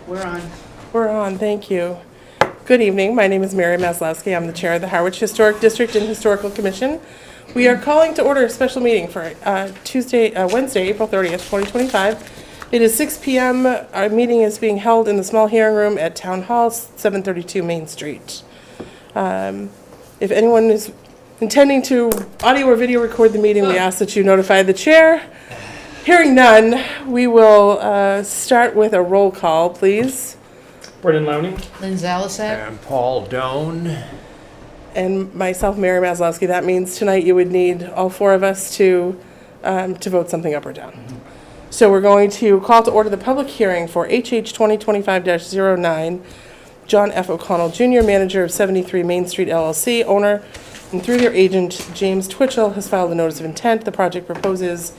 We're on. We're on, thank you. Good evening, my name is Mary Maslowski. I'm the chair of the Harwich Historic District and Historical Commission. We are calling to order a special meeting for Wednesday, April 30th, 2025. It is 6 p.m. Our meeting is being held in the small hearing room at Town Hall, 732 Main Street. If anyone is intending to audio or video record the meeting, we ask that you notify the chair. Hearing none, we will start with a roll call, please. Brendan Lowney. Lynn Zalasak. And Paul Doan. And myself, Mary Maslowski. That means tonight you would need all four of us to vote something up or down. So we're going to call to order the public hearing for HH 2025-09. John F. O'Connell Jr., manager of 73 Main Street LLC, owner, and through their agent, James Twitchell, has filed a notice of intent. The project proposes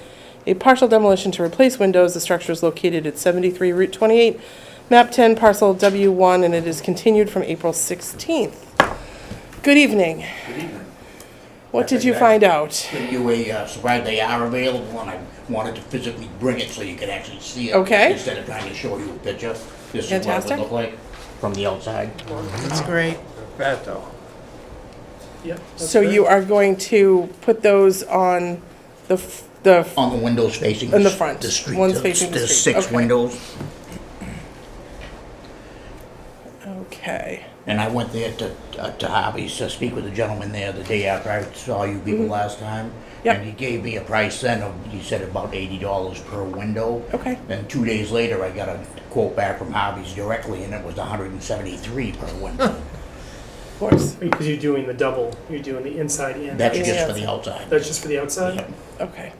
a partial demolition to replace windows. The structure is located at 73 Route 28, Map 10, Parcel W1, and it is continued from April 16th. Good evening. Good evening. What did you find out? Give you a surprise. They are available, and I wanted to physically bring it so you could actually see it. Okay. Instead of trying to show you a picture. This is Fantastic. what it would look like from the outside. That's great. Bad though. Yep. So you are going to put those on the On the windows facing In the front. the street. One's facing the There's street. 6 Okay. windows, okay. and I went there to Harvey's to speak with the gentleman there the day after I saw you people last time. Yep. And he gave me a price then of, he said about $80 per window. Okay. And 2 days later, I got a quote back from Harvey's directly, and it was $173 per window. Of course. Because you're doing the double, you're doing the inside and That's Yeah. just for the outside. that's just for the outside? Yeah. Okay.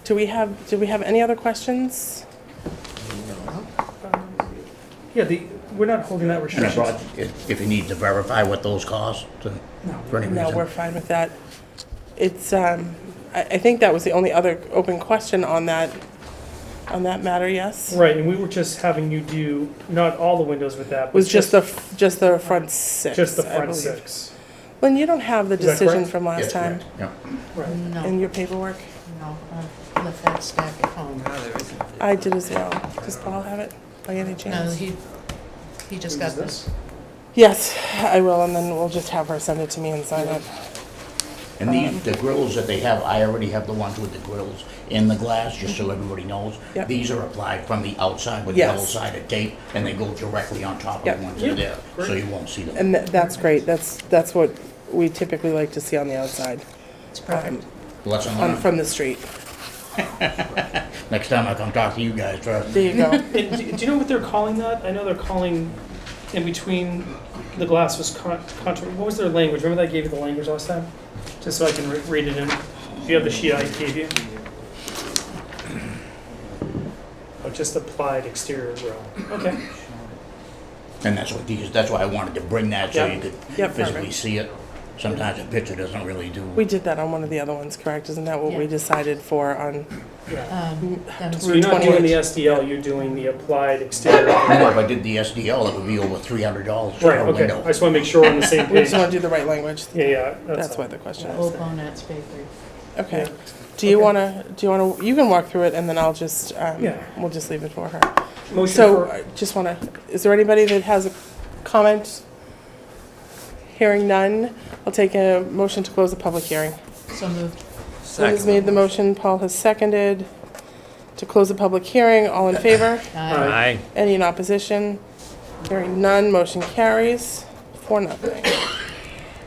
Do we have any other questions? Yeah, we're not holding that And I restriction. brought, if you need to verify what those cost, for any No, reason. we're fine with that. It's, I think that was the only other open question on that matter, yes? Right, and we were just having you do, not all the windows with that, but Was just the front six, just the I front believe. 6. Lynn, you don't have the Is that decision correct? from last Yes, time correct. Yeah. Right. No, in your paperwork? no, I left that stack at home. I did as well. Does Paul have it by any No, chance? he just got this. Yes, I will, and then we'll just have her send it to me and sign it. And the grills that they have, I already have the ones with the grills in the glass, just so everybody knows. Yep. These are applied from the outside with Yes. double-sided tape, and they go directly on top of Yep. the ones that are there, so Great. you won't see them. And that's great. That's what we typically like to see on the outside, It's perfect. Lesson on learned. from the street. Next time I come talk to you guys, trust. There you go. And do you know what they're calling that? I know they're calling, in between, the glass was what was their language? Remember that I gave you the language last time? Just so I can read it in. Do you have the sheet I gave you? Oh, just applied exterior grill. Okay. And that's why I wanted to bring that, so Yeah. you could Yep, physically perfect. see it. Sometimes a picture doesn't really do. We did that on one of the other ones, correct? Isn't that what we Yeah. decided for on? That So was- you're not doing 28. the SDL, you're doing the applied exterior. Or if I did the SDL, it would be over $300 Right, per okay. window. I just want to make sure we're on the same We just page. want to do the right language. Yeah, That's all. why the question Old is. Bonet's Bakery. Okay. Yeah. Do you want to, you can walk through it and then I'll just, Yeah. we'll just leave it for her. Motion So for, I just want to, is there anybody that has a comment? Hearing none, I'll take a motion to close the public hearing. So moved. Lynn has made the motion, Paul has seconded to close the public hearing. All in favor? Aye. Aye. Any in opposition? Hearing none, motion carries 4-0.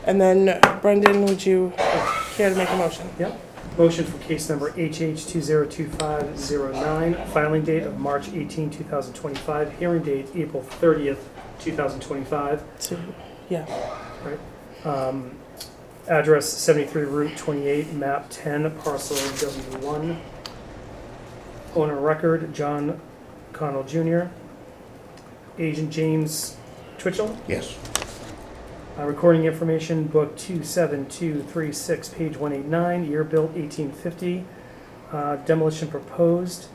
And then Brendan, would you care to make a motion? yep. Motion for case number HH 202509, filing date of March 18, 2025, hearing date April 30th, 2025. To, yeah, Address 73 Route 28, map 10, parcel W1. Owner record, John Connell Jr. Agent James Twitchell. Yes. Recording information, book 27236, page 189, year built 1850. Demolition proposed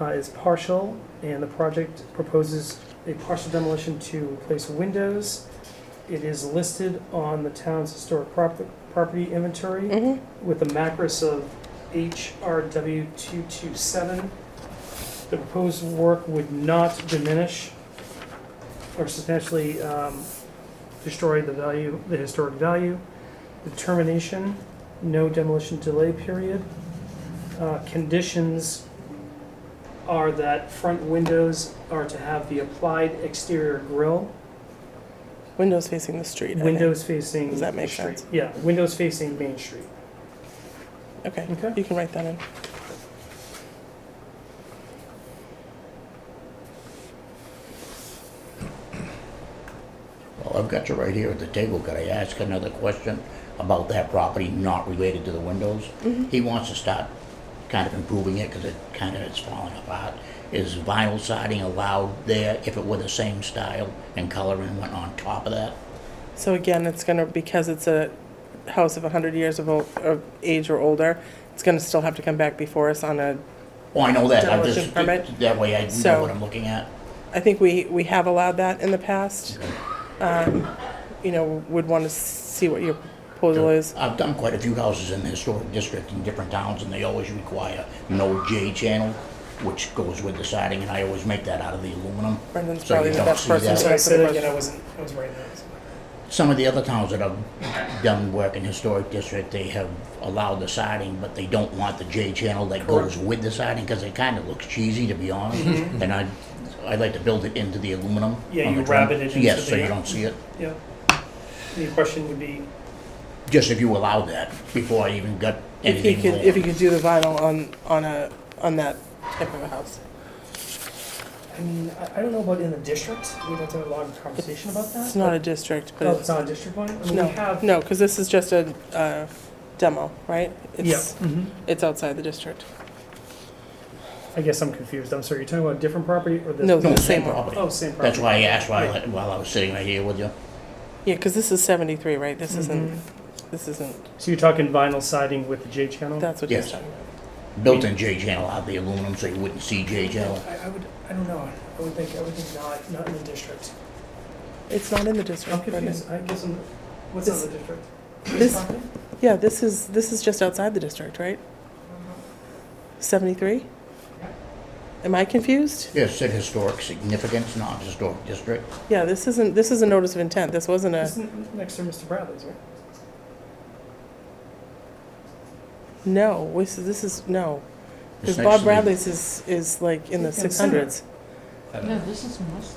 is partial, and the project proposes a partial demolition to replace windows. It is listed on the town's historic property inventory with a macros of HRW 227 The proposed work would not diminish or substantially destroy the historic value. The determination, no demolition delay period. Conditions are that front windows are to have the applied exterior grille, Windows facing the street. I think. windows facing. Does that make the street. sense? Yeah, windows facing Main Street. Okay, Okay. you can write that in. Well, I've got you right here at the table. Could I ask another question about that property not related to the windows? He wants to start kind of improving it because it kind of is falling apart. Is vinyl siding allowed there if it were the same style and color and went on top of that? So again, it's gonna, because it's a house of 100 years of age or older, it's gonna still have to come back before us on a, Oh, I know that. I Demolition just, permit? that way I So- know what I'm looking at. I think we have allowed that in the past. You know, would want to see what your proposal is. I've done quite a few houses in the historic district in different towns, and they always require no J channel, which goes with the siding, and I always make that out of the aluminum. Brendan's So probably you the don't best see person that. to So I answer said the it again, question. I was right there. Some of the other towns that have done work in historic district, they have allowed the siding, but they don't want the J channel that goes with the siding, because it kind of looks cheesy, to be honest. And I'd like to build it into the aluminum. Yeah, on you the trim. rabbit it into Yes, so the- you don't see it. Yeah. The question would be, Just if you allowed that, before I even got If you anything could, if you going. could do the vinyl on that type of a house. I mean, I don't know about in the district. We'd have to have a lot of conversation about that. It's not a district, Oh, but it's not a district one? I mean, no, we have. no, because this is just a demo, right? Yeah. It's Mhm. it's outside the district. I guess I'm confused. I'm sorry, you're talking about a different property or this? No, No, the same same one. property. Oh, same property. That's why I asked Right. while I was sitting right here with you. Yeah, because this is 73, right? This isn't. Mhm. This isn't. So you're talking vinyl siding with the J channel? That's what he's Yes. talking about. Built-in J channel out of the aluminum, so you wouldn't see J channel. I don't know. I would think not in the district. It's not in the I'm district. Brendan. confused. I guess what's This- in the district? this- property? Yeah, this is just outside the district, right? 73? Am I confused? Yes, said historic significance, not historic district. Yeah, this is a notice of intent. This wasn't a. This is next to Mr. Bradley's, right? No, this is no. It's Because next Bob to the- Bradley's is like in the In the 600s. No, this is West.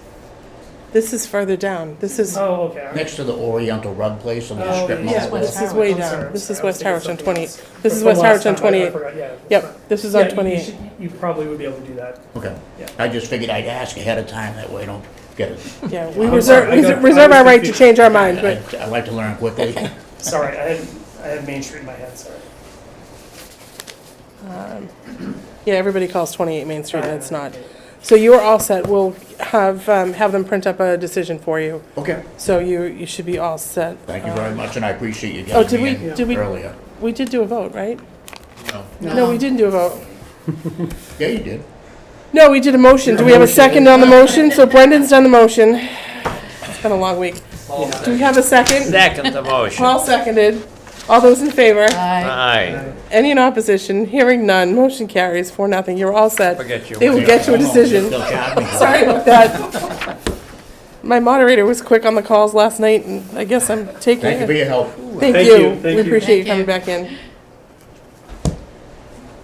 This is further down. This is, Oh, okay. all right. Next to the Oriental rug place on the Oh, strip yeah, yeah, mall. West this is Harwich. way I'm down. sorry, This I'm is sorry. West I Harwich was on thinking 20. something else. This is From West last Harwich on time, I 28. forgot, yeah, that's Yep, fine. this is Yeah, on you 28. You probably would be able to do that. Okay. Yeah. I just figured I'd ask ahead of time, that way I don't get it. Yeah, we I'm reserve, sorry, I got- reserve I our was right to confused. change our mind, but I like to learn quickly. Sorry, I had Main Street in my head, sorry. yeah, everybody calls 28 Main Street, and it's not. So you are all set. We'll have them print up a decision for you. Okay. So you should be all set. Thank you very much, and I appreciate you Oh, getting me did we, in earlier. we did do a vote, right? No. No, we didn't do a vote. Yeah, you did. No, we did a motion. Do we have a second on the motion? So Brendan's done the motion. It's been a long week. Do we have a second? Second the motion. Paul seconded. All those in favor? Aye. Aye. Any in opposition? Hearing none. Motion carries 4-0. You're all set. Forget you. They will get you a decision. They'll charge me for it. Sorry about that. My moderator was quick on the calls last night, and I guess I'm taking Thank you for it. your help. Thank Thank you. you, thank We you. appreciate you coming Thank back in.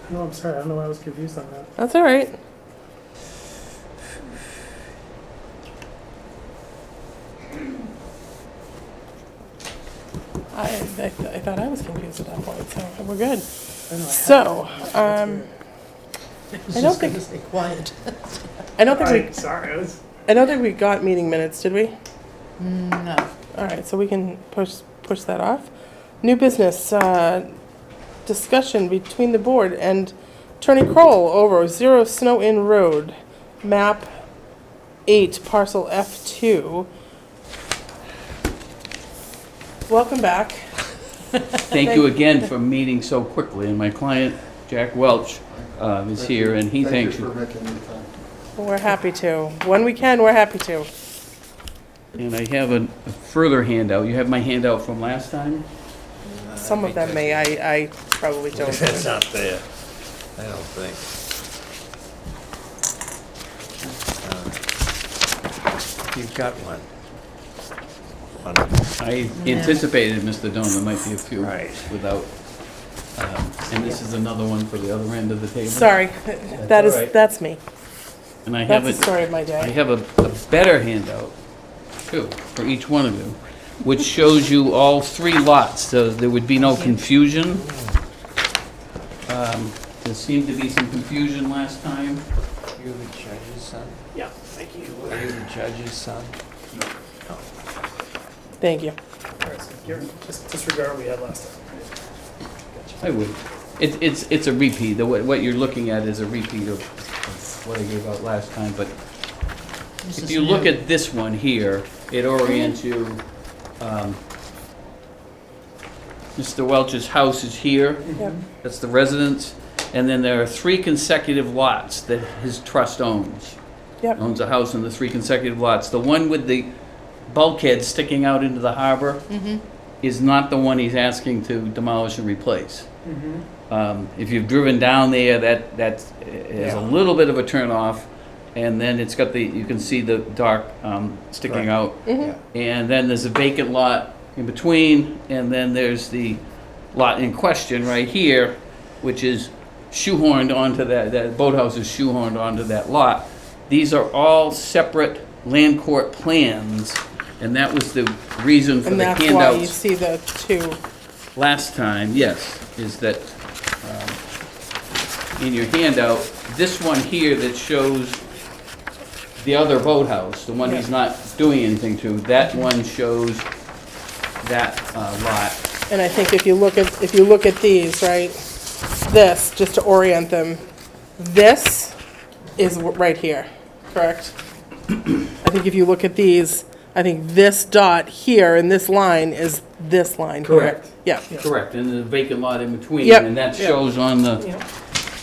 No, I'm sorry, I don't know why I was confused on that. That's all right. I thought I was confused at that point, so we're good. I know I had So, that. I don't think- Stay quiet. I don't think we, Sorry, I was. I don't think we got meeting minutes, did we? No. All right, so we can push that off. New business, discussion between the board and Attorney Kroll over 0 Snow Inn Road, map 8, parcel F2. Welcome back. Thank you again for meeting so quickly, and my client, Jack Welch, is here, and he thanks Thank you you. for making the time. We're happy to. When we can, we're happy to. And I have a further handout. You have my handout from last time? Some of them may, I probably don't. It's not there. I don't think. You've got one. I anticipated, Mr. Doan, there might be a few Right. without, and this is another one for the other end of the table. Sorry, all right. that's me. And I have That's the it, story of my I day. have a better handout, too, for each one of you, which shows you all 3 lots, so there would be no confusion. There seemed to be some confusion last time. You're the judge's son? Yeah, thank you. Are you the judge's son? Thank you. All right, so Gary, just disregard what we had last time. Gotcha. I would. It's a repeat. What you're looking at is a repeat of what I gave out last time, but This if is you look new. at this one here, it orients you, Mr. Welch's house is here, Yep. that's the residence, and then there are 3 consecutive lots that his trust owns. Yep. Owns a house in the 3 consecutive lots. The one with the bulkhead sticking out into the harbor is not the one he's asking to demolish and replace. If you've driven down there, that is a little bit of a turnoff, and then it's got you can see the dock sticking Right. out. Yeah. And then there's a vacant lot in between, and then there's the lot in question right here, which is shoehorned onto that boathouse is shoehorned onto that lot. These are all separate land court plans, and that was the reason for And the that's why you handouts see the 2. last time, yes, is that in your handout, this one here that shows the other boathouse, the one he's not doing anything to, that one shows that lot. And I think if you look at these, right, this, just to orient them, this is right here, correct? I think if you look at these, I think this dot here in this line is this line here. Correct. Yeah, Correct, and the vacant lot in between, Yep. and that Yep. shows on the, Yeah.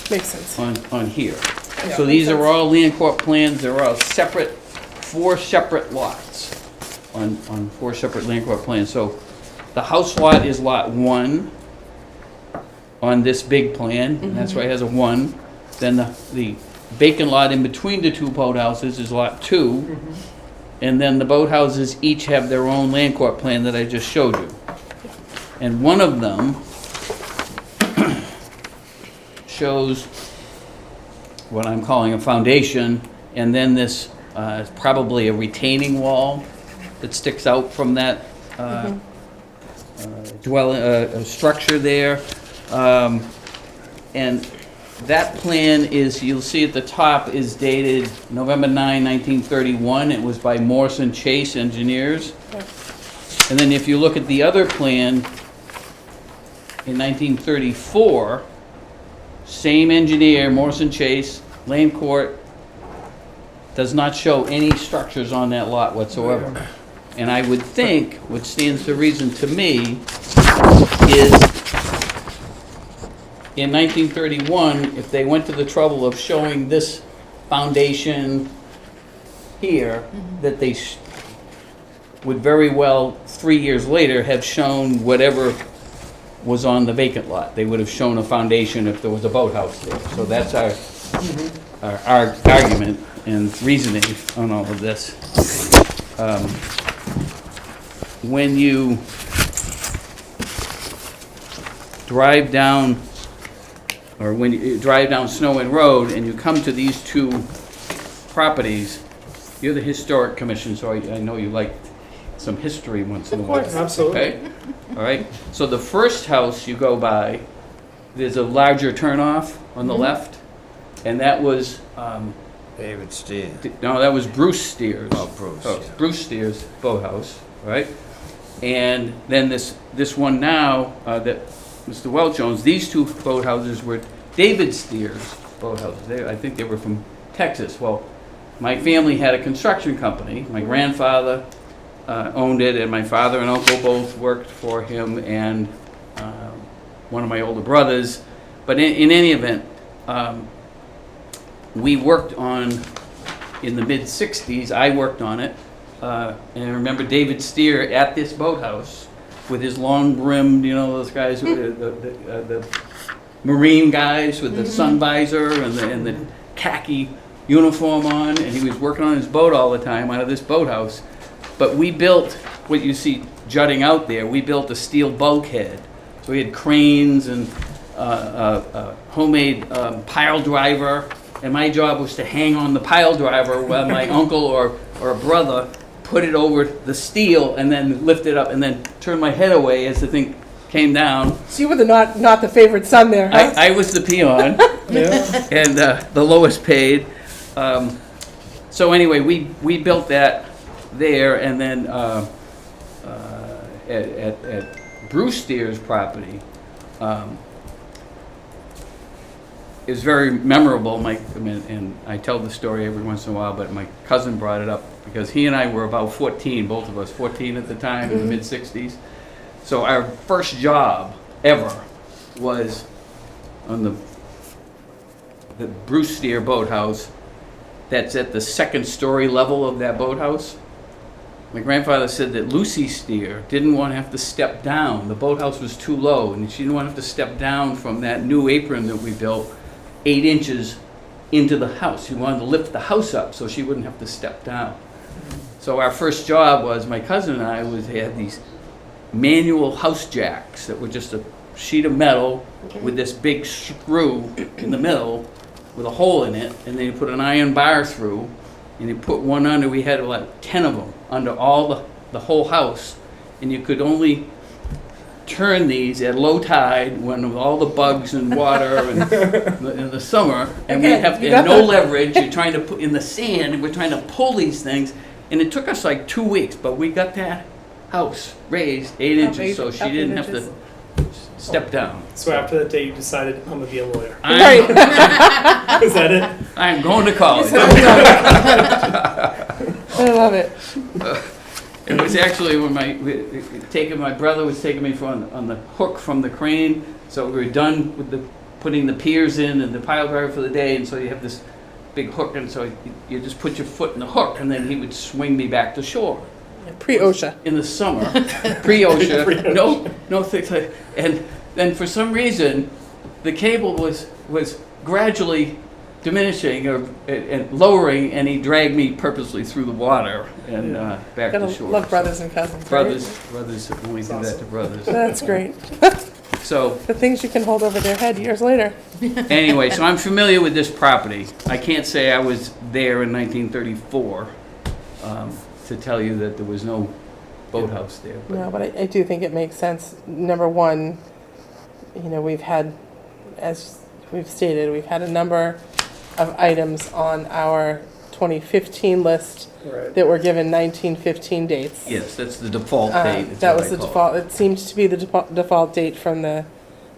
makes sense. on here. Yeah, So these makes are sense. all land court plans, they're all separate, 4 separate lots on 4 separate land court plans. So the house lot is lot 1 on this big plan, and that's why it has a 1. Then the vacant lot in between the 2 boathouses is lot 2. And then the boathouses each have their own land court plan that I just showed you. And one of them shows what I'm calling a foundation, and then this is probably a retaining wall that sticks out from that structure there. And that plan is, you'll see at the top, is dated November 9, 1931. It was by Morrison Chase Engineers. And then if you look at the other plan, in 1934, same engineer, Morrison Chase, land court, does not show any structures on that lot whatsoever. And I would think, what stands to reason to me, is in 1931, if they went to the trouble of showing this foundation here, that they would very well, 3 years later, have shown whatever was on the vacant lot. They would have shown a foundation if there was a boathouse there. So that's our argument and reasoning on all of this. When you drive down, or when you drive down Snow Inn Road and you come to these 2 properties, you're the Historic Commission, so I know you like some history once in a while. Absolutely. Okay, all right. So the first house you go by, there's a larger turnoff on the left, and that was, David Steer. no, that was Bruce Steers. Oh, Bruce, Oh, yeah. Bruce Steers boathouse, right? And then this one now, that Mr. Welch owns, these 2 boathouses were David Steers boathouses. I think they were from Texas. Well, my family had a construction company. My grandfather owned it, and my father and uncle both worked for him, and one of my older brothers. But in any event, we worked on, in the mid-'60s, I worked on it, and I remember David Steer at this boathouse with his long-brimmed, you know, those guys, the marine guys with the sun visor and the khaki uniform on, and he was working on his boat all the time out of this boathouse. But we built what you see jutting out there. We built a steel bulkhead. So we had cranes and homemade pile driver, and my job was to hang on the pile driver while my uncle or a brother put it over the steel and then lift it up and then turn my head away as the thing came down. So you were not the favorite son there, huh? I was the peon and the lowest paid. So anyway, we built that there, and then at Bruce Steer's property, it was very memorable. And I tell the story every once in a while, but my cousin brought it up because he and I were about 14, both of us, 14 at the time, in the mid-60s. So our first job ever was on the Bruce Steer boathouse. That's at the second story level of that boathouse. My grandfather said that Lucy Steer didn't want to have to step down. The boathouse was too low, and she didn't want to have to step down from that new apron that we built 8 inches into the house. She wanted to lift the house up so she wouldn't have to step down. So our first job was, my cousin and I had these manual house jacks that were just a sheet of metal with this big screw in the middle with a hole in it, and then you put an iron bar through, and you put one under. We had like 10 of them under all the whole house, and you could only turn these at low tide when with all the bugs and water and in the summer, and we have no leverage. You're trying to put in the sand, and we're trying to pull these things, and it took us like 2 weeks, but we got that house raised 8 inches, so she didn't have to step down. So after that day, you decided, I'm going to be a lawyer. Right. Is that it? I'm going to college. I love it. It was actually when my brother was taking me on the hook from the crane, so we were done with putting the piers in and the pile driver for the day, and so you have this big hook, and so you just put your foot in the hook, and then he would swing me back to shore. Pre-OSHA. In the summer, pre-OSHA, no things like, and then for some reason, the cable was gradually diminishing and lowering, and he dragged me purposely through the water and back to shore. Love brothers and cousins. Brothers only do that to brothers. That's great. So The things you can hold over their head years later. anyway, so I'm familiar with this property. I can't say I was there in 1934 to tell you that there was no boathouse there. No, but I do think it makes sense. Number one, we've had, as we've stated, we've had a number of items on our 2015 list Right. that were given 1915 dates. Yes, that's the default date. is That what was I the call default. It seems to be the default date from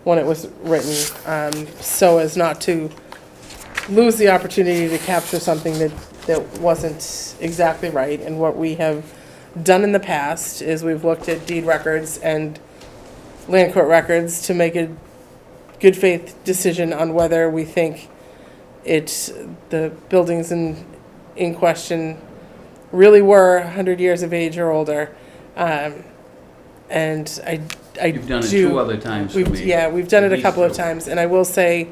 when it was written, so as not to lose the opportunity to capture something that wasn't exactly right. And what we have done in the past is we've looked at deed records and land court records to make a good faith decision on whether we think the buildings in question really were 100 years of age or older. And I You've done it 2 other times for me. Yeah, we've done it At a least couple of 2. times, and I will say,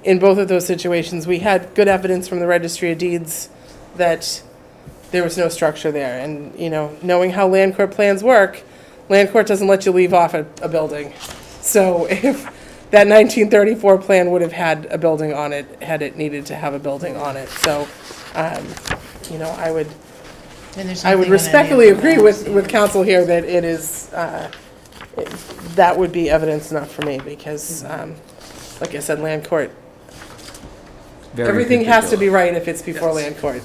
in both of those situations, we had good evidence from the Registry of Deeds that there was no structure there. And, knowing how land court plans work, land court doesn't let you leave off a building. So if that 1934 plan would have had a building on it, had it needed to have a building on it. So, I would respectfully agree with counsel here that it is, that would be evidence enough for me, because, like I said, land court, Very everything has to be particular. right if it's before land court.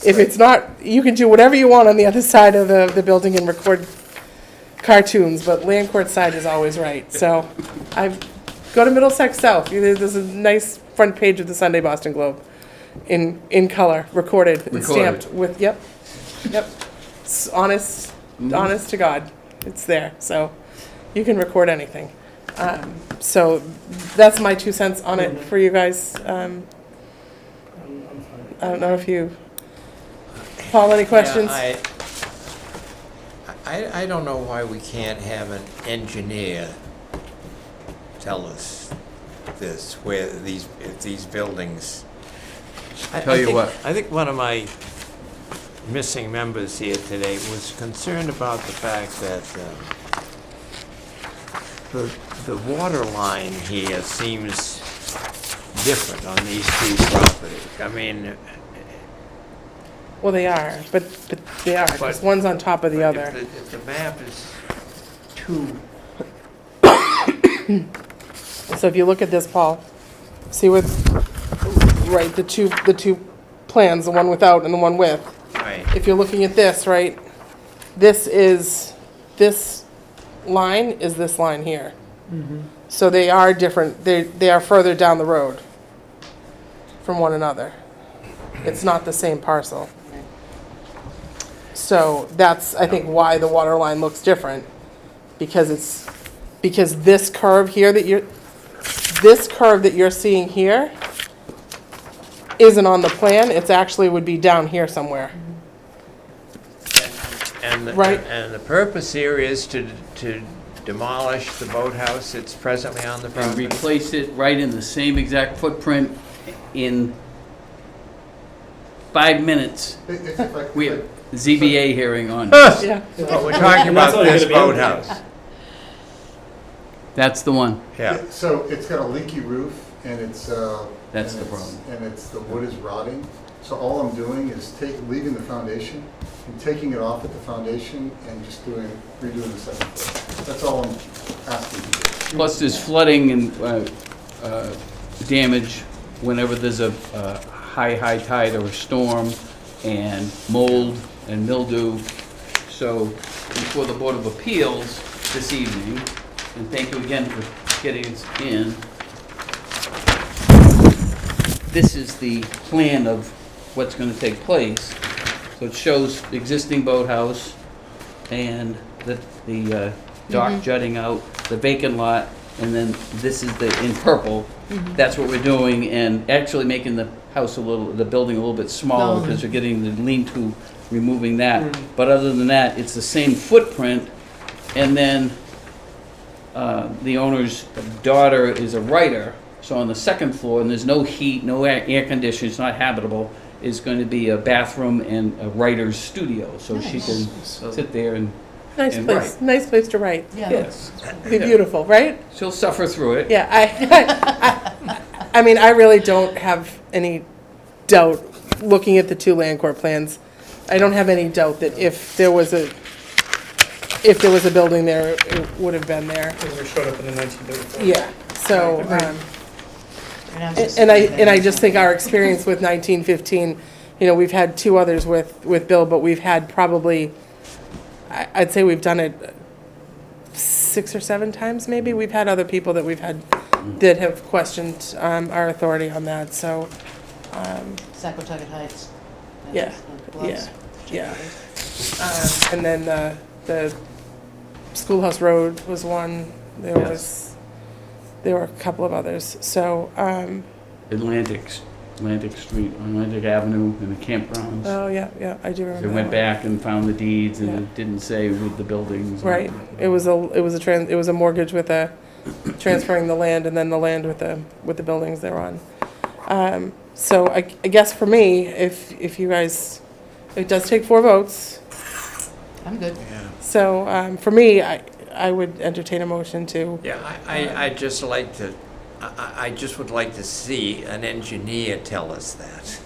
If it's not, you can do whatever you want on the other side of the building and record cartoons, but land court side is always right. So go to Middlesex South. There's a nice front page of the Sunday Boston Globe in color, recorded and stamped with, yep. It's honest to God, it's there. So you can record anything. So that's my 2 cents on it for you guys. I'm fine. I don't know if Paul, any questions? Yeah, I don't know why we can't have an engineer tell us this, if these buildings Tell you what. I think one of my missing members here today was concerned about the fact that the water line here seems different on these two properties. I mean, Well, they are, but they are, because But- one's on top of the but other. if the map is too, So if you look at this, Paul, see with, right, the two plans, the one without and the one with. right, If you're looking at this, right, this line is this line here. So they are different, they are further down the road from one another. It's not the same parcel. So that's, I think, why the water line looks different, because this curve here that you're seeing here isn't on the plan, it's actually would be down here somewhere. Right. and the purpose here is to demolish the boathouse that's presently on the And property. replace it right in the same exact footprint in 5 minutes. We have ZBA hearing on. Yeah. But we're talking And that's about all you're this gonna be able to boathouse. That's the one. Yeah, So it's got a leaky roof and it's, That's and the it's- problem. And it's, the wood is rotting. So all I'm doing is leaving the foundation and taking it off at the foundation and just redoing the second floor. That's all I'm asking to do. Plus there's flooding and damage whenever there's a high tide or a storm, and mold and mildew. So before the Board of Appeals this evening, and thank you again for getting us in, this is the plan of what's going to take place. So it shows the existing boathouse and the dock jutting out, the vacant lot, and then this is in purple. That's what we're doing, and actually making the house the building a little bit smaller, because we're getting the lean-to, removing that. But other than that, it's the same footprint, and then the owner's daughter is a writer, so on the second floor, and there's no heat, no air conditioning, it's not habitable, is going to be a bathroom and a writer's studio, so she can sit there and, Nice And place, nice place to write. Yeah. yes, Be beautiful, right? she'll suffer through it. Yeah, I mean, I really don't have any doubt, looking at the two land court plans, I don't have any doubt that if there was a building there, it would have been there. Those are showed up in the 1934. Yeah, so, Agreed. and I just think our experience with 1915, you know, we've had two others with Bill, but we've had probably, I'd say we've done it 6 or 7 times, maybe. We've had other people that we've had that have questioned our authority on that, so, Saquotucket Heights. Yeah, yeah. And then the Schoolhouse Road was one, there were a couple of others, so, Atlantic Street, Atlantic Avenue, and the campgrounds. oh, yeah, I do remember They that went one. back and found the deeds, and Yeah. it didn't say with the buildings. Right, it was a mortgage with transferring the land, and then the land with the buildings they're on. So I guess for me, if you guys, it does take 4 votes, I'm good. yeah. so for me, I would entertain a motion to, Yeah, I'd just like to, I just would like to see an engineer tell us that,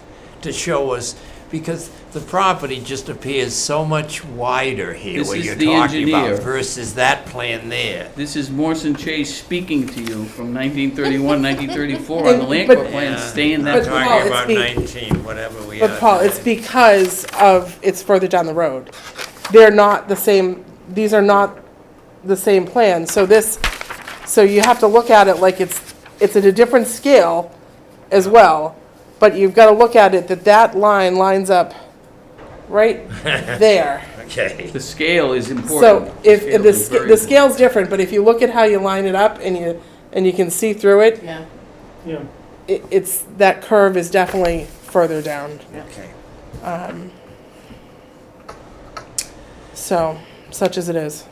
to show us, because the property just appears so much wider here, This what is you're the talking engineer. about, versus that plan there. This is Morrison Chase speaking to you from 1931, 1934 on the land But- court plan, Yeah. staying I'm that. But Paul, talking it's about be- 19, whatever we are. but Paul, it's today. because it's further down the road. They're not the same, these are not the same plan, so you have to look at it like it's at a different scale as well, but you've got to look at it that line lines up right there. Okay. The scale is important. So if scale the is very the scale's different, but if you look at how you line it up and you can see through it, Yeah. Yeah. it's, that curve is definitely further down. Okay. So, such as it is.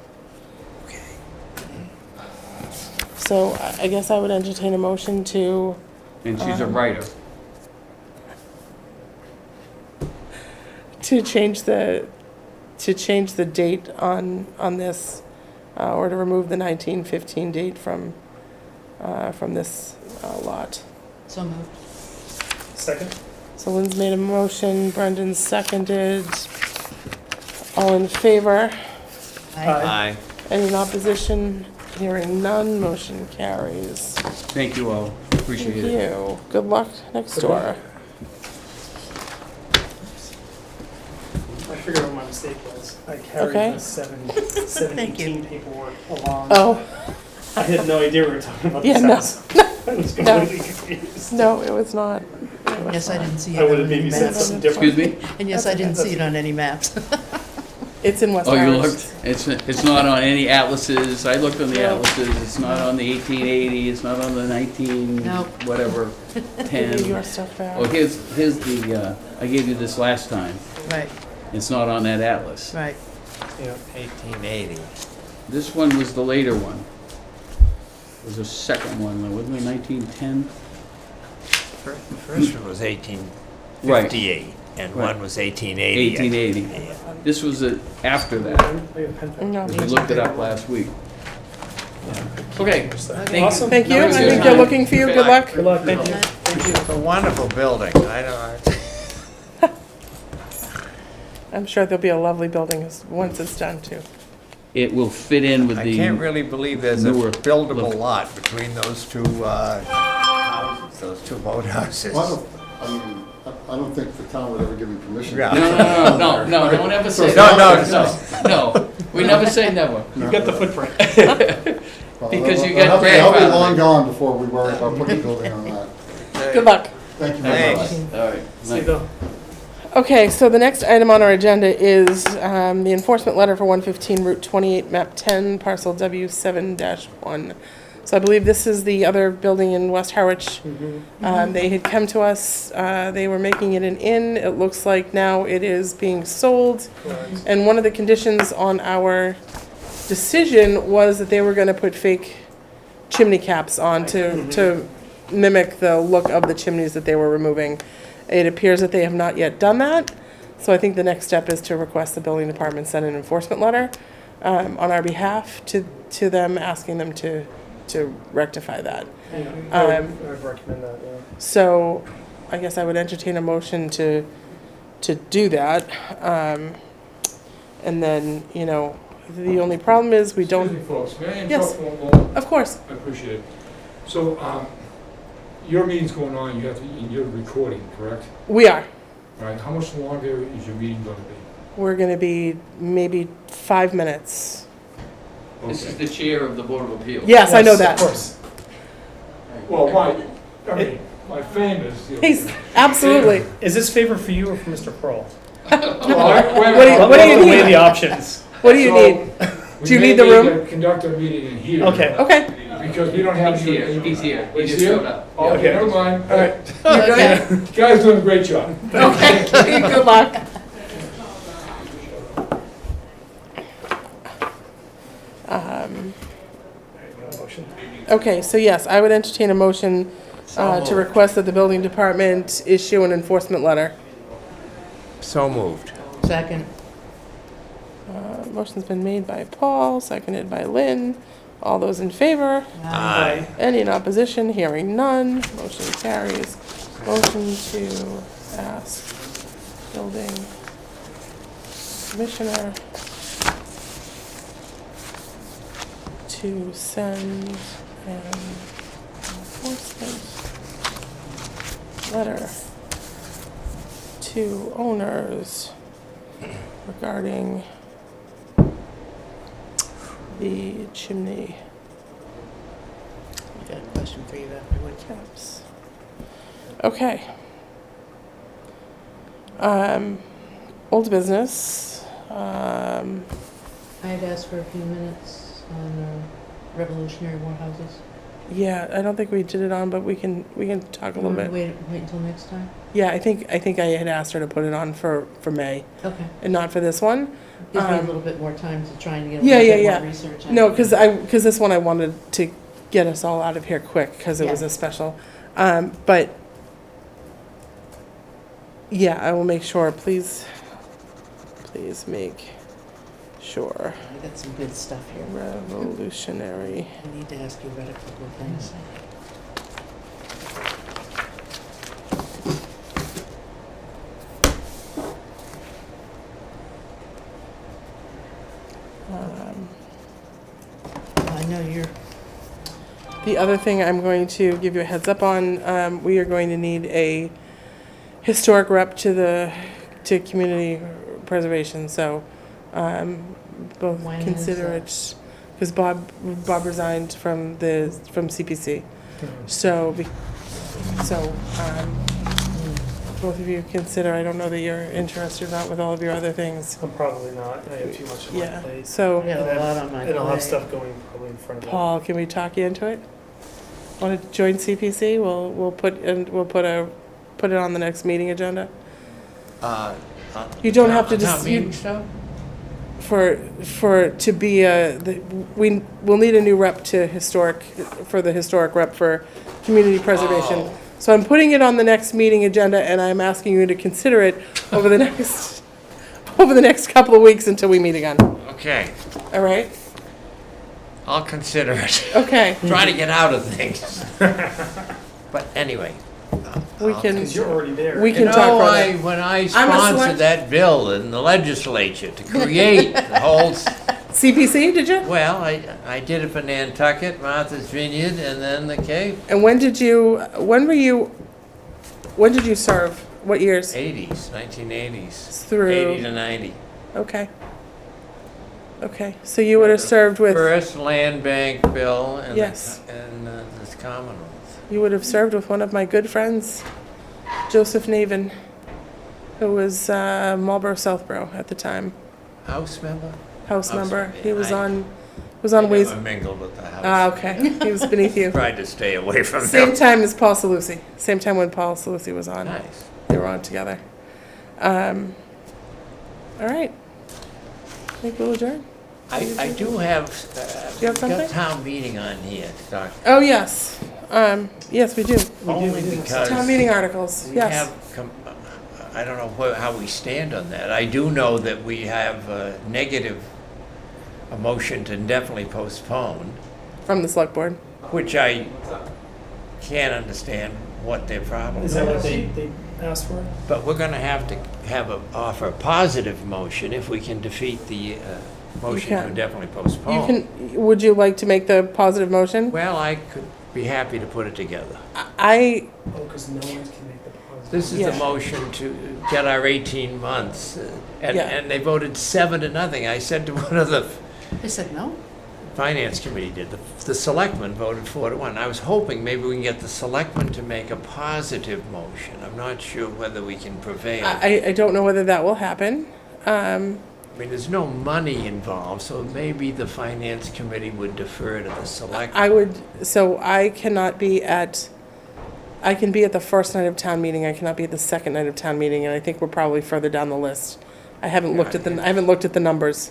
So I guess I would entertain a motion to, And she's a writer. to change the date on this, or to remove the 1915 date from this lot. So moved. Second? So Lynn's made a motion, Brendan seconded. All in favor? Aye. Any in opposition? Hearing none, motion carries. Thank you all, appreciate Thank it. you. Good luck next Good door. luck. I figured out what my mistake was. I carried Okay. the 718 paperwork along. Oh, I had no idea we were talking about Yeah, this no. house. I was completely confused. no, it was not. Yes, I didn't see it I would on have any maybe said maps. something different. Excuse me? And yes, I didn't see it on any maps. It's in West Oh, you Harwich. looked? It's not on any atlases, I looked on the No. atlases, it's not on the 1880, it's not on the 19, Nope. whatever, Give 10. your stuff back. Oh, here's the, I gave you this last time, Right, it's not on that atlas. right. Yeah. 1880. This one was the later one. It was the second one, wasn't it 1910? First one was 1858, and Right. one was 1880. 1880. This was after that, I have a pen back. No. we looked it up last week. Okay, thank you. Awesome. Thank you. I Thanks for your think they're time. looking for you. Good luck. Good luck, thank you. It's a wonderful building. I don't. I'm sure there'll be a lovely building once it's done too. It will fit in with I the. can't really believe there's a newer buildable look. lot between those two houses, those two boathouses. Well, I don't think the town would ever give me permission. Yeah. No, don't ever say No, never. no. No, we never say never. You've got the footprint. Well, Because you they'll got They'll be grandfathered. long gone before we worry about putting a building on that. Good luck. Thank you very much. Thanks. All right. See you, Bill. Okay, so the next item on our agenda is the enforcement letter for 115 Route 28, map 10, parcel W7-1. So I believe this is the other building in West Harwich. They had come to us, they were making it an inn. It looks like now it is being sold. And one of the conditions on our decision was that they were gonna put fake chimney caps on to mimic the look of the chimneys that they were removing. It appears that they have not yet done that, so I think the next step is to request the building department send an enforcement letter on our behalf to them, asking them to rectify that. Yeah, I would recommend that, yeah. So I guess I would entertain a motion to do that. And then, you know, the only problem is we Excuse don't, me, folks, may I Yes. interrupt for a moment? of course, I appreciate it. So, your meeting's going on, you're recording, correct? we are. All right, how much longer is your meeting gonna be? We're gonna be maybe 5 minutes. This is Okay. the chair of the Board of Appeals. Yes, I know Yes, that. Of course. Well, my fame is, you know. He's, absolutely. Is this favor for you or for Mr. Pearl? Well, wait a What do you- minute. what do you I'll weigh need? the options. What do you So, need? we Do you may need the room? to conduct a meeting in here. Okay. Okay. Because we don't have. He's here, he's here, he He's just here? showed up. Okay, Okay. never mind. All right. Okay. You guys doing a great job. Okay. Good luck. Motion. Okay, so yes, I would entertain a motion to request that the building department issue an enforcement letter. So moved. Second. Motion's been made by Paul, seconded by Lynn. All those in favor? Aye. Any in opposition? Hearing none. Motion carries. Motion to ask building commissioner to send an enforcement letter to owners regarding the chimney I got a question for you afterwards. caps. Okay. Old business. I had asked for a few minutes on Revolutionary War houses. Yeah, I don't think we did it on, but we can talk a little bit. Wait until next time? Yeah, I think I had asked her to put it on for May Okay. and not for this one. Gives me a Um, little bit more time to try and get a yeah, little bit yeah, more research. No, because this one I wanted to get us all out of here quick because it was Yeah. a special. But yeah, I will make sure. Please Please make sure. I got some good stuff here. Revolutionary. I need to ask you about a couple of things. I know you're, The other thing I'm going to give you a heads up on, we are going to need a historic rep to community preservation, so, both When is consider that? it, because Bob resigned from CPC. So, both of you consider, I don't know that you're interested or not with all of your other things. I'm probably not, I have too much on my Yeah, plate. so, I got a lot on my plate. And I'll have stuff going probably in front of me. Paul, can we talk you into it? Want to join CPC? We'll put it on the next meeting agenda. You don't have to Town just- meeting stuff? To be we'll need a new rep to for the historic rep for community preservation. Oh. So I'm putting it on the next meeting agenda, and I'm asking you to consider it over the next couple of weeks until we meet again. Okay, All right? I'll consider it. Okay. Try to get out of things. But anyway. We can- Because you're already there. We You can know, talk further. when I I'm a sponsored select- that bill in the legislature to create the whole, CPC, did you? well, I did it for Nantucket, Martha's Vineyard, and then the Cape, And when did you serve? What years? 80s, 1980s. Through- 80 to 90. Okay. Okay, so you would have served with, First land bank bill and Yes. this Commonwealth. you would have served with one of my good friends, Joseph Navin, who was Marlboro Southborough at the time, House member? House House member. member, He was I- on I Ways. never mingled with the House. Ah, okay. He was beneath you. Tried to stay away from Same them. time as Paul Salusi. Same time when Paul Salusi was on. Nice. They were on together. All right. I think we'll adjourn. I do have, You have something? got town meeting on here, Doc. Oh, yes. Yes, we do. Only because Town meeting articles, we yes. have, I don't know how we stand on that. I do know that we have a motion to indefinitely postpone, From the select board. which I can't understand what their problem Is is. that what they asked for? But we're gonna have to offer a positive motion if we can defeat the motion to can. indefinitely You postpone. would you like to make the positive motion? Well, I could be happy to put it together. I, Oh, because no one can make the positive. This is Yeah. the motion to get our 18 months, and Yeah. and they voted 7-0. I said to one of the they said no? finance committee did, the selectmen voted 4-1. I was hoping maybe we can get the selectmen to make a positive motion. I'm not sure whether we can prevail. I don't know whether that will happen. I mean, there's no money involved, so maybe the finance committee would defer to the selectmen. I cannot be I can be at the first night of town meeting, I cannot be at the second night of town meeting, and I think we're probably further down the list. I haven't looked at the numbers.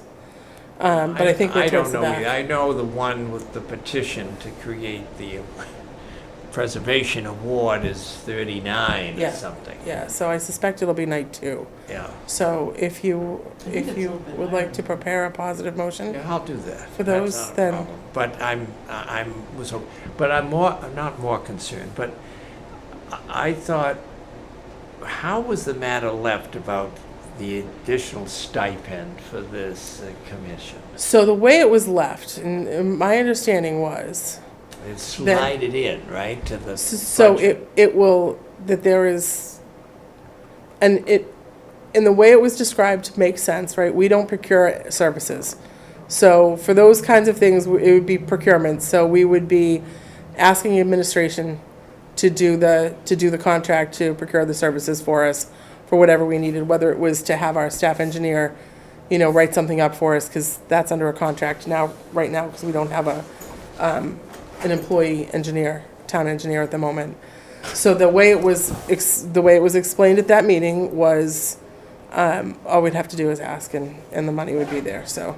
But I think we're towards the I don't know. back. I know the one with the petition to create the preservation award is 39 Yeah. or something. Yeah, so I suspect it'll be night 2. Yeah. So if you I think it's a little bit would like higher. to prepare a positive motion, Yeah, I'll do that. For That's those, not a then- problem. But I'm not more concerned, but I thought, how was the matter left about the additional stipend for this commission? so the way it was left, and my understanding was, It slided in, right, to the so budget. it will, that there is, and in the way it was described makes sense, right? We don't procure services. So for those kinds of things, it would be procurement. So we would be asking administration to do the contract to procure the services for us for whatever we needed, whether it was to have our staff engineer, write something up for us, because that's under a contract right now, because we don't have an employee engineer, town engineer at the moment. So the way it was explained at that meeting was, all we'd have to do is ask, and the money would be there, so.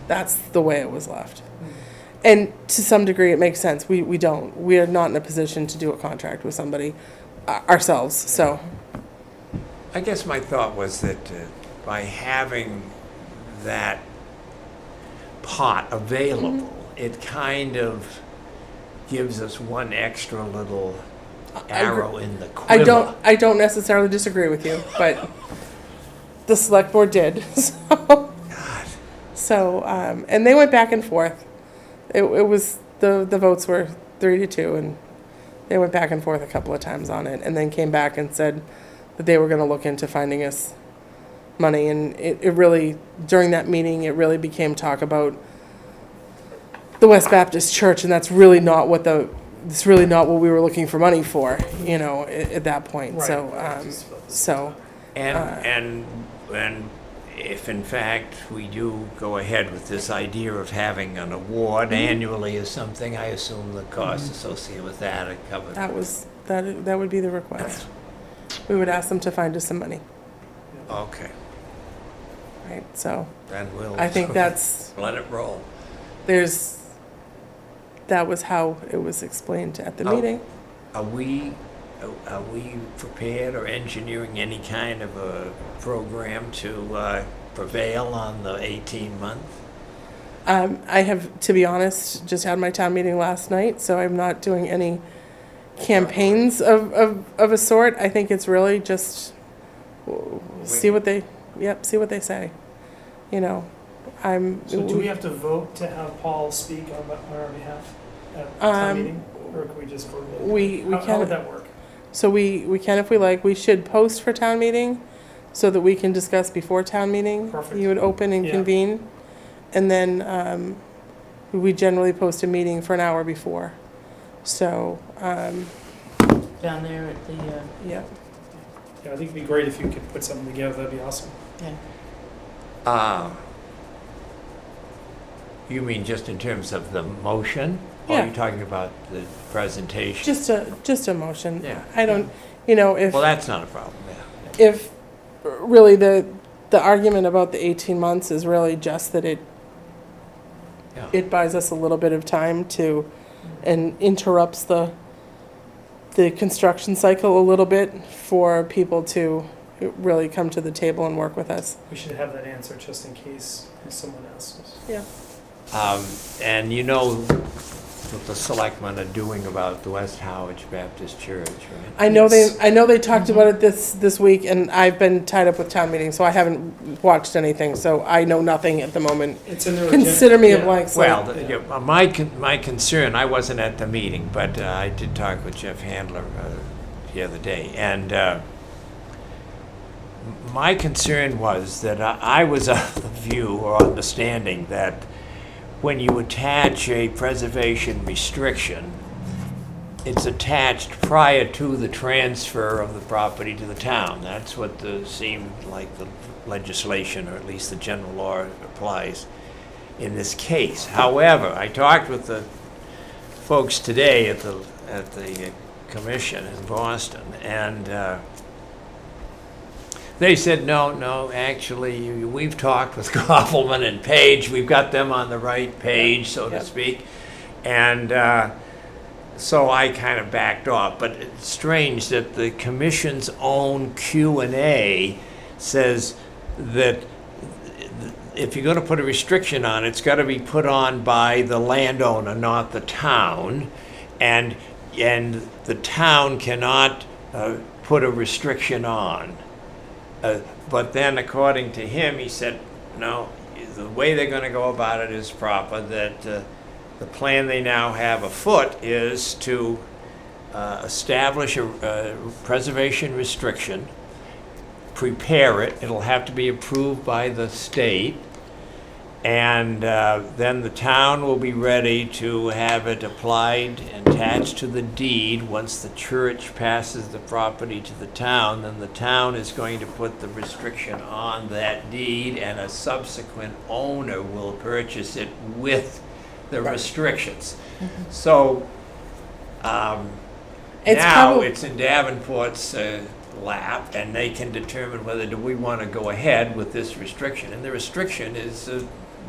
That's the way it was left. And to some degree, it makes sense. We are not in a position to do a contract with somebody ourselves, so. I guess my thought was that by having that pot available, it kind of gives us one extra little arrow in the quiver. I don't necessarily disagree with you, but the select board did. So, and they went back and forth. It was, the votes were 3-2, and they went back and forth a couple of times on it, and then came back and said that they were gonna look into finding us money, and it really, during that meeting, it really became talk about the West Baptist Church, and that's really not what it's really not what we were looking for money for, you know, at that point, so, so. And if in fact we do go ahead with this idea of having an award annually or something, I assume the costs associated with that are covered. That would be the request. We would ask them to find us some money, Okay, right, so, then we'll. I think that's, Let it roll. that was how it was explained at the Oh. meeting. Are we prepared or engineering any kind of a program to prevail on the 18-month? I have, to be honest, just had my town meeting last night, so I'm not doing any campaigns of a sort. I think it's really just see what they say. You know, So do we have to vote to have Paul speak on our behalf at town meeting? Or can we just vote? we How can, would that work? so we can if we like. We should post for town meeting so that we can discuss before town meeting. Perfect. You would open and Yeah. convene, and then we generally post a meeting for an hour before. So, Down there at the, yeah. Yeah, I think it'd be great if you could put something together, that'd be awesome. yeah. You mean just in terms of the motion? Or Yeah. are you talking about the presentation? Just a motion. Yeah. I don't, you know, if Well, that's not a problem, yeah. if really the argument about the 18 months is really just that Yeah. it buys us a little bit of time to, and interrupts the construction cycle a little bit for people to really come to the table and work with us. We should have that answer just in case someone asks. Yeah. And you know what the selectmen are doing about the West Harwich Baptist Church, right? I know Yes. they talked about it this week, and I've been tied up with town meetings, so I haven't watched anything, so I know nothing at the moment. It's in their Consider me a yeah. blank slate. Well, my concern, I wasn't at the meeting, but I did talk with Jeff Handler the other day, and my concern was that I was of the view or understanding that when you attach a preservation restriction, it's attached prior to the transfer of the property to the town. That's what seemed like the legislation, or at least the general law, applies in this case. However, I talked with the folks today at the commission in Boston, and they said, no, actually, we've talked with Koppelman and Page. We've got them on the right page, so to Yep. speak. And so I kind of backed off. But it's strange that the commission's own Q&A says that if you're going to put a restriction on, it's got to be put on by the landowner, not the town. And the town cannot put a restriction on. But then, according to him, he said, no, the way they're going to go about it is proper, that the plan they now have afoot is to establish a preservation restriction, prepare it, it'll have to be approved by the state, and then the town will be ready to have it applied and attached to the deed. Once the church passes the property to the town, then the town is going to put the restriction on that deed, and a subsequent owner will purchase it with the restrictions. So It's now probably- it's in Davenport's lap, and they can determine whether do we want to go ahead with this restriction. And the restriction is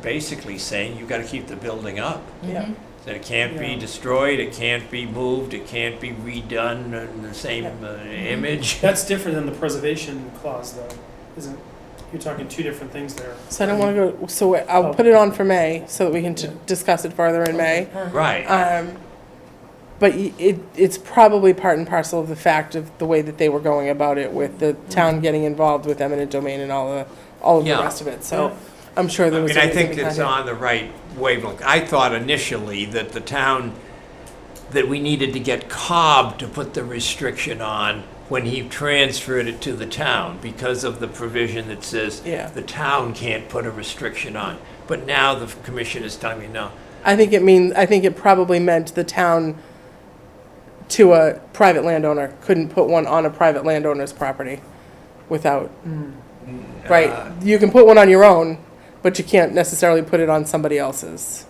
basically saying you gotta keep the building up. Yeah. Mhm. That it can't be Yeah. destroyed, it can't be moved, it can't be redone in the same image. That's different than the preservation clause, though, isn't, you're talking two different things there. So I don't want to go, so I'll put it on for May so that we can discuss it further in May. Right. But it's probably part and parcel of the fact of the way that they were going about it with the town getting involved with eminent domain and all of the Yeah. rest of it. So I'm sure there I was. mean, I a reason think behind it's it. on the right wavelength. I thought initially that the town, that we needed to get Cobb to put the restriction on when he transferred it to the town because of the provision that says Yeah. the town can't put a restriction on. But now the commission is telling me no. I think it probably meant the town to a private landowner couldn't put one on a private landowner's property without, right? You can put one on your own, but you can't necessarily put it on somebody else's.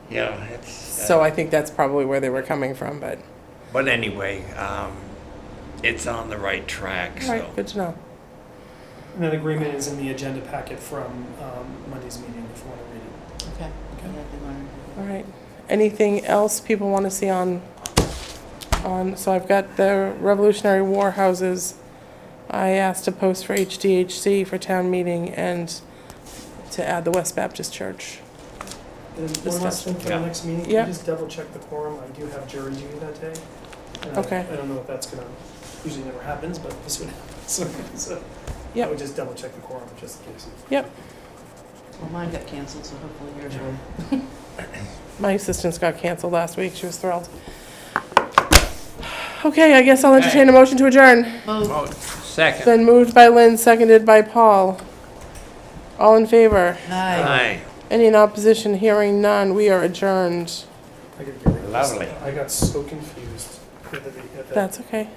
Yeah, it's. So I think that's probably where they were coming from, but, But anyway, it's on the right track, all so. right, good to know. And that agreement is in the agenda packet from Monday's meeting, if you want to read it. Okay. Yeah, they learned. All right. Anything else people want to see on, so I've got the Revolutionary War houses. I asked to post for HDHC for town meeting and to add the West Baptist Church. And one last thing for the Yeah. next meeting, can Yeah. you just double check the quorum? I do have jury duty that day. And Okay. I don't know if that's gonna, usually never happens, but this would happen. So I Yep. would just double check the quorum, just in case. Well, mine got canceled, so hopefully yours will. My assistant's got canceled last week. She was thrilled. Okay, I guess I'll entertain a motion to adjourn. Oh, Oh, second. Then moved by Lynn, seconded by Paul. All in favor? hi. Aye. Any in opposition? Hearing none. We are adjourned. I gotta get rid of this. Lovely. I got so confused at the. That's okay.